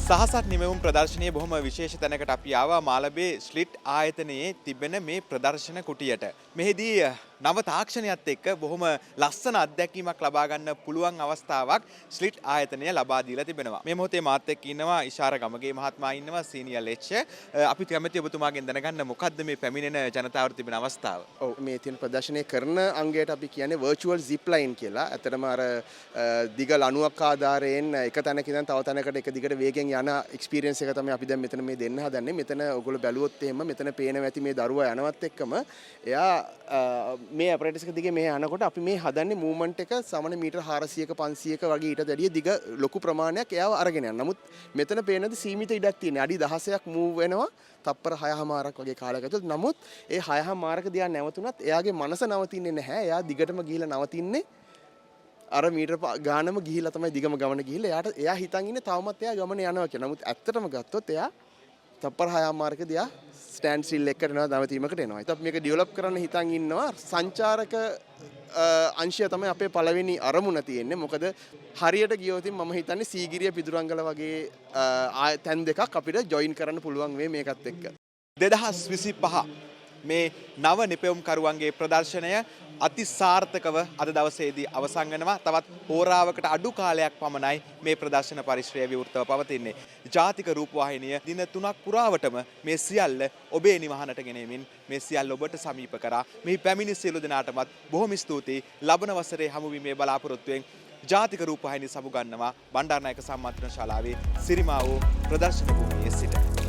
සහසක් නිමවුම් ප්‍රදර්ශනයේ බොහොම විශේෂ තැනකට අපි ආවා මාලඹේ ස්ලිට් ආයතනයේ තිබෙන මේ ප්‍රදර්ශන කුටියට. මෙහිදී නව තාක්ෂණයත් එක්ක බොහොම ලස්සන අත්දැකීමක් ලබා ගන්න පුළුවන් අවස්ථාවක් ස්ලිට් ආයතනය ලබා දීලා තිබෙනවා. මේ මොහොතේ මාත් එක්ක ඉන්නවා ඉෂාර ගමගේ මහත්මයා ඉන්නවා සීනියර් ලෙක්චර්. අපි කැමති ඔබතුමාගෙන් දැනගන්න මොකද්ද මේ පැමිණෙන ජනතාවට තිබෙන අවස්ථාව? ඔව් මේ තියෙන ප්‍රදර්ශනය කරන අංගයට අපි කියන්නේ virtual zip line කියලා. ඇත්තටම අර දිග ලණුවක් ආධාරයෙන් එක තැනක ඉඳන් තව තැනකට එක දිගට වේගෙන් යන එක්ස්පීරියන්ස් එක තමයි අපි දැන් මෙතන මේ දෙන්න හදන්නේ. මෙතන ඔයගොල්ලෝ බැලුවොත් එහෙම මෙතන පේනවා ඇති මේ දරුවා යනවත් එක්කම එයා මේ අපරේටස් එක දිගේ මේ යනකොට අපි මේ හදන්නේ මූවමන්ට් එක සාමාන්‍ය මීටර් 400ක 500ක වගේ ඊට වැඩිය දිග ලොකු ප්‍රමාණයක් එයාව අරගෙන යනවා. නමුත් මෙතන පේනද සීමිත ඉඩක් තියෙනවා. අඩි 16ක් මූව් වෙනවා. තප්පර 6මාරක් වගේ කාලයක් ඇතුළත. නමුත් ඒ 6මාරක දිහා නැවතුනත් එයාගේ මනස නවතින්නේ නැහැ. එයා දිගටම ගිහිල්ලා නවතින්නේ අර මීටර ගානම ගිහිල්ලා තමයි දිගම ගමන ගිහිල්ලා එයා හිතන් ඉන්නේ තවමත් එයා ගමන යනවා කියලා. නමුත් ඇත්තටම ගත්තොත් එයා තප්පර 6මාරක දිහා ස්ටෑන්ඩ් ස්ටිල් එකකට එනවා නවතීමකට එනවා. ඒත් අපි මේක ඩෙවලොප් කරන්න හිතන් ඉන්නවා. සංචාරක අංශය තමයි අපේ පළවෙනි අරමුණ තියෙන්නේ. මොකද හරියට ගියොත් මම හිතන්නේ සීගිරිය පිදුරංගල වගේ තැන් දෙකක් අපිට ජොයින් කරන්න පුළුවන් වෙයි මේකත් එක්ක. 2025 මේ නව නිපැයුම්කරුවන්ගේ ප්‍රදර්ශනය අති සාර්ථකව අද දවසේදී අවසන් වෙනවා. තවත් හෝරාවකට අඩු කාලයක් පමණයි මේ ප්‍රදර්ශන පරිශ්‍රය විවෘතව පවතින්නේ. ජාතික රූපවාහිනිය දින 3ක් පුරාවටම මේ සියල්ල ඔබේ නිවහනට ගෙනෙමින් මේ සියල්ල ඔබට සමීප කරා. මේ පැමිණි සියලු දෙනාටමත් බොහොම ස්තුතියි. ලබන වසරේ හමුවීමේ බලාපොරොත්තුවෙන් ජාතික රූපවාහිනිය සමුගන්නවා බණ්ඩාරනායක සම්මන්ත්‍රණ ශාලාවේ සිරිමාවෝ ප්‍රදර්ශන භූමියේ සිට.